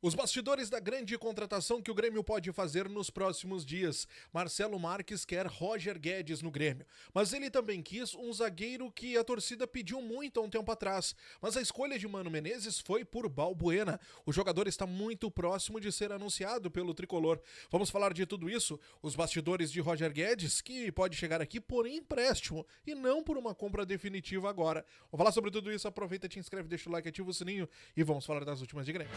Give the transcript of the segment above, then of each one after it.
Os bastidores da grande contratação que o Grêmio pode fazer nos próximos dias. Marcelo Marques quer Roger Guedes no Grêmio, mas ele também quis um zagueiro que a torcida pediu muito há um tempo atrás. Mas a escolha de Mano Menezes foi por Balbuena. O jogador está muito próximo de ser anunciado pelo tricolor. Vamos falar de tudo isso, os bastidores de Roger Guedes, que pode chegar aqui por empréstimo e não por uma compra definitiva agora. Vamos falar sobre tudo isso, aproveita, te inscreve, deixa o like, ativa o sininho e vamos falar das últimas de Grêmio.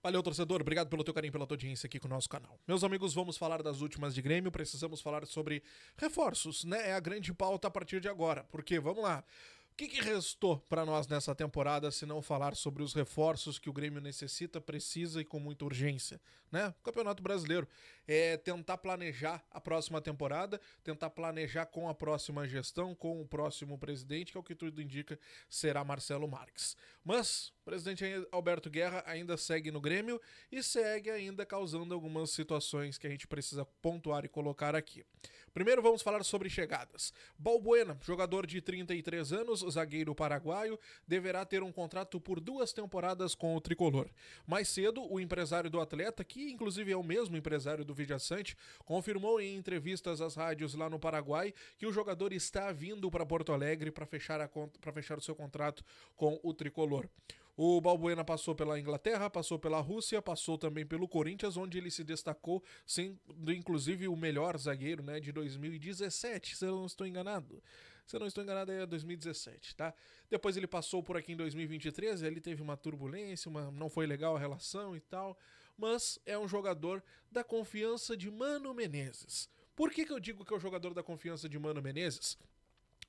Valeu, torcedor. Obrigado pelo teu carinho, pela tua audiência aqui com o nosso canal. Meus amigos, vamos falar das últimas de Grêmio. Precisamos falar sobre reforços, né? É a grande pauta a partir de agora. Porque, vamos lá, o que restou para nós nessa temporada se não falar sobre os reforços que o Grêmio necessita, precisa e com muita urgência, né? O Campeonato Brasileiro é tentar planejar a próxima temporada, tentar planejar com a próxima gestão, com o próximo presidente, que é o que tudo indica será Marcelo Marques. Mas o presidente Alberto Guerra ainda segue no Grêmio e segue ainda causando algumas situações que a gente precisa pontuar e colocar aqui. Primeiro vamos falar sobre chegadas. Balbuena, jogador de 33 anos, zagueiro paraguaio, deverá ter um contrato por 2 temporadas com o tricolor. Mais cedo, o empresário do atleta, que inclusive é o mesmo empresário do Vidia Sante, confirmou em entrevistas às rádios lá no Paraguai que o jogador está vindo para Porto Alegre para fechar o seu contrato com o tricolor. O Balbuena passou pela Inglaterra, passou pela Rússia, passou também pelo Corinthians, onde ele se destacou, sendo inclusive o melhor zagueiro, né, de 2017, se eu não estou enganado. Se eu não estou enganado, é 2017, tá? Depois ele passou por aqui em 2023, ele teve uma turbulência, não foi legal a relação e tal, mas é um jogador da confiança de Mano Menezes. Por que eu digo que é o jogador da confiança de Mano Menezes?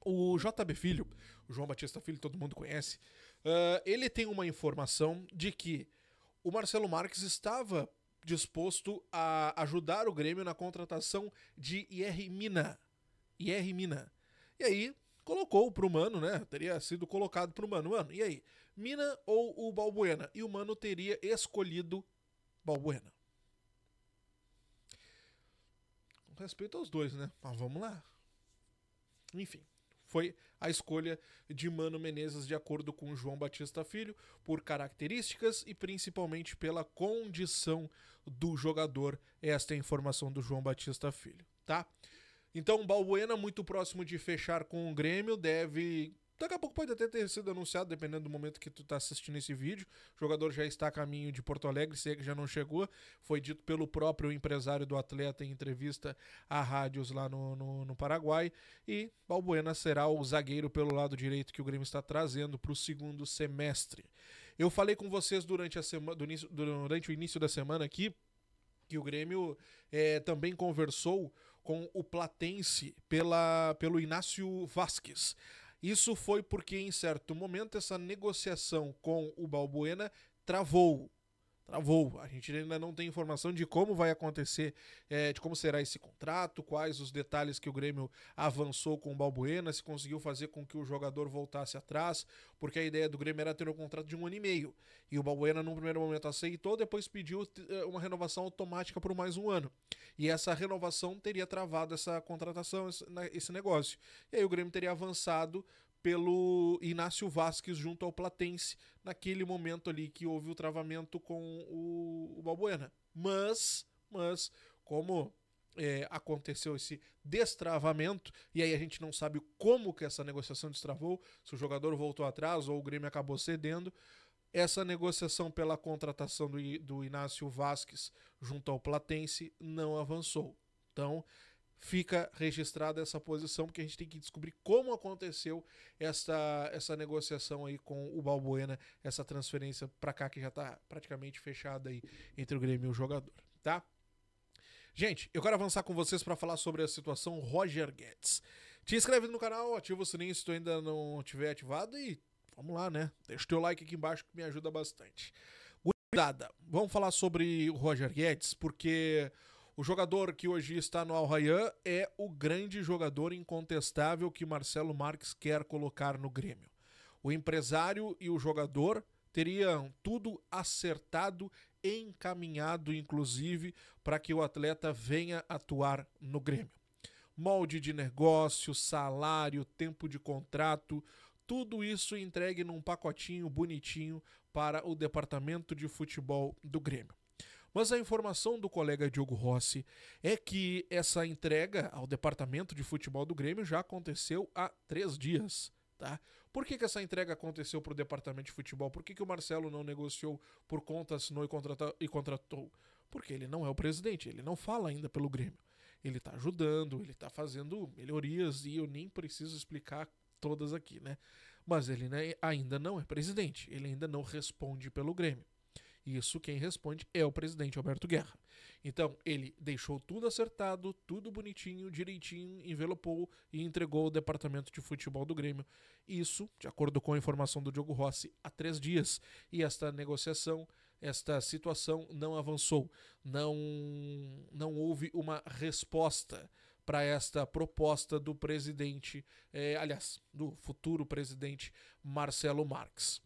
O JB Filho, o João Batista Filho, todo mundo conhece, ele tem uma informação de que o Marcelo Marques estava disposto a ajudar o Grêmio na contratação de IR Mina. E aí, colocou pro Mano, né? Teria sido colocado pro Mano. Mano, e aí? Mina ou o Balbuena? E o Mano teria escolhido Balbuena. Com respeito aos dois, né? Mas vamos lá. Enfim, foi a escolha de Mano Menezes de acordo com João Batista Filho, por características e principalmente pela condição do jogador. Esta é a informação do João Batista Filho, tá? Então, Balbuena, muito próximo de fechar com o Grêmio, deve... Daqui a pouco pode até ter sido anunciado, dependendo do momento que tu tá assistindo esse vídeo. O jogador já está a caminho de Porto Alegre, se é que já não chegou. Foi dito pelo próprio empresário do atleta em entrevista a rádios lá no Paraguai. E Balbuena será o zagueiro pelo lado direito que o Grêmio está trazendo para o segundo semestre. Eu falei com vocês durante o início da semana aqui, que o Grêmio também conversou com o Platense pelo Inácio Vasquez. Isso foi porque, em certo momento, essa negociação com o Balbuena travou. A gente ainda não tem informação de como vai acontecer, de como será esse contrato, quais os detalhes que o Grêmio avançou com o Balbuena, se conseguiu fazer com que o jogador voltasse atrás, porque a ideia do Grêmio era ter um contrato de 1 ano e meio. E o Balbuena, num primeiro momento, aceitou, depois pediu uma renovação automática por mais 1 ano. E essa renovação teria travado essa contratação, esse negócio. E aí o Grêmio teria avançado pelo Inácio Vasquez junto ao Platense, naquele momento ali que houve o travamento com o Balbuena. Mas como aconteceu esse destravamento, e aí a gente não sabe como que essa negociação destravou, se o jogador voltou atrás ou o Grêmio acabou cedendo, essa negociação pela contratação do Inácio Vasquez junto ao Platense não avançou. Então, fica registrada essa posição, porque a gente tem que descobrir como aconteceu essa negociação aí com o Balbuena, essa transferência para cá que já está praticamente fechada aí entre o Grêmio e o jogador, tá? Gente, eu quero avançar com vocês para falar sobre a situação Roger Guedes. Te inscreve no canal, ativa o sininho se tu ainda não tiver ativado e vamos lá, né? Deixa o teu like aqui embaixo que me ajuda bastante. Cuidado, vamos falar sobre o Roger Guedes, porque o jogador que hoje está no Al Rayyan é o grande jogador incontestável que Marcelo Marques quer colocar no Grêmio. O empresário e o jogador teriam tudo acertado, encaminhado, inclusive, para que o atleta venha atuar no Grêmio. Molde de negócio, salário, tempo de contrato, tudo isso entregue num pacotinho bonitinho para o departamento de futebol do Grêmio. Mas a informação do colega Diogo Rossi é que essa entrega ao departamento de futebol do Grêmio já aconteceu há 3 dias. Tá? Por que essa entrega aconteceu para o departamento de futebol? Por que o Marcelo não negociou por conta, assinou e contratou? Porque ele não é o presidente, ele não fala ainda pelo Grêmio. Ele está ajudando, ele está fazendo melhorias e eu nem preciso explicar todas aqui, né? Mas ele ainda não é presidente, ele ainda não responde pelo Grêmio. Isso quem responde é o presidente Alberto Guerra. Então, ele deixou tudo acertado, tudo bonitinho, direitinho, envelopou e entregou ao departamento de futebol do Grêmio. Isso, de acordo com a informação do Diogo Rossi, há 3 dias. E esta negociação, esta situação não avançou. Não houve uma resposta para esta proposta do presidente, do futuro presidente Marcelo Marques.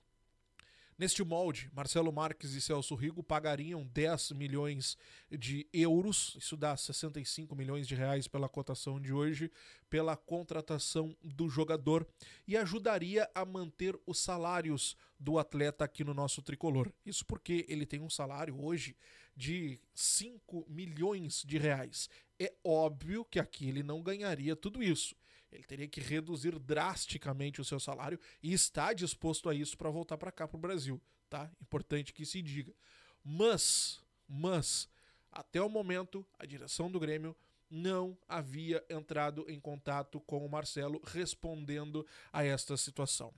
Neste molde, Marcelo Marques e Celso Rigo pagariam 10 milhões de euros, isso dá 65 milhões de reais pela cotação de hoje, pela contratação do jogador e ajudaria a manter os salários do atleta aqui no nosso tricolor. Isso porque ele tem um salário hoje de 5 milhões de reais. É óbvio que aqui ele não ganharia tudo isso. Ele teria que reduzir drasticamente o seu salário e está disposto a isso para voltar para cá, para o Brasil, tá? Importante que se diga. Mas, até o momento, a direção do Grêmio não havia entrado em contato com o Marcelo respondendo a esta situação.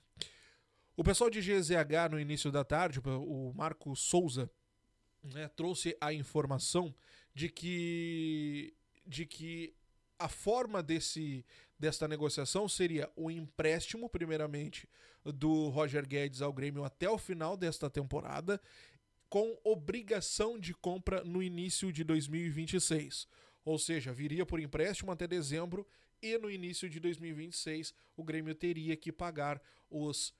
O pessoal de GZH, no início da tarde, o Marco Souza, né, trouxe a informação de que a forma desta negociação seria o empréstimo, primeiramente, do Roger Guedes ao Grêmio até o final desta temporada, com obrigação de compra no início de 2026. Ou seja, viria por empréstimo até dezembro e no início de 2026 o Grêmio teria que pagar os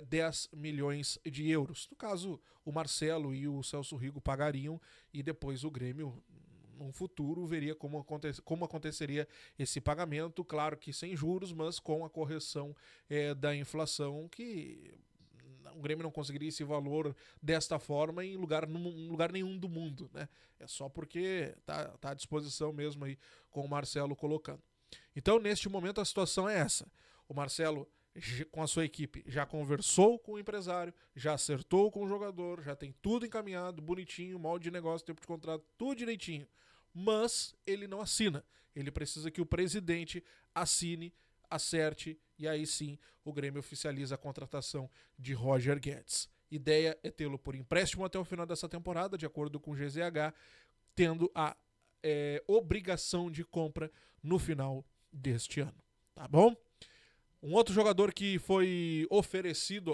10 milhões de euros. No caso, o Marcelo e o Celso Rigo pagariam e depois o Grêmio, no futuro, veria como aconteceria esse pagamento, claro que sem juros, mas com a correção da inflação, que o Grêmio não conseguiria esse valor desta forma em lugar nenhum do mundo, né? É só porque tá à disposição mesmo aí com o Marcelo colocando. Então, neste momento, a situação é essa. O Marcelo, com a sua equipe, já conversou com o empresário, já acertou com o jogador, já tem tudo encaminhado, bonitinho, molde de negócio, tempo de contrato, tudo direitinho. Mas ele não assina. Ele precisa que o presidente assine, acerte, e aí sim o Grêmio oficializa a contratação de Roger Guedes. Ideia é tê-lo por empréstimo até o final dessa temporada, de acordo com o GZH, tendo a obrigação de compra no final deste ano. Tá bom? Um jogador que foi oferecido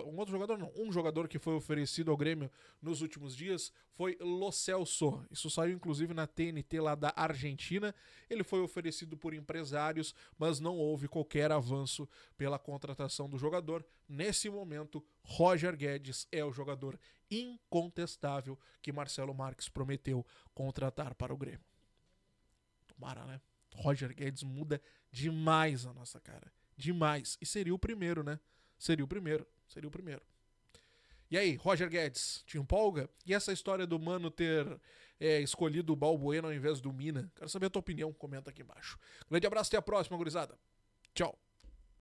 ao Grêmio nos últimos dias foi Lo Celso. Isso saiu inclusive na TNT lá da Argentina. Ele foi oferecido por empresários, mas não houve qualquer avanço pela contratação do jogador. Nesse momento, Roger Guedes é o jogador incontestável que Marcelo Marques prometeu contratar para o Grêmio. Tomara, né? Roger Guedes muda demais a nossa cara. Demais. E seria o primeiro, né? Seria o primeiro. E aí, Roger Guedes, te empolga? E essa história do Mano ter escolhido o Balbuena ao invés do Mina? Quero saber a tua opinião, comenta aqui embaixo. Grande abraço, até a próxima, gurizada. Tchau.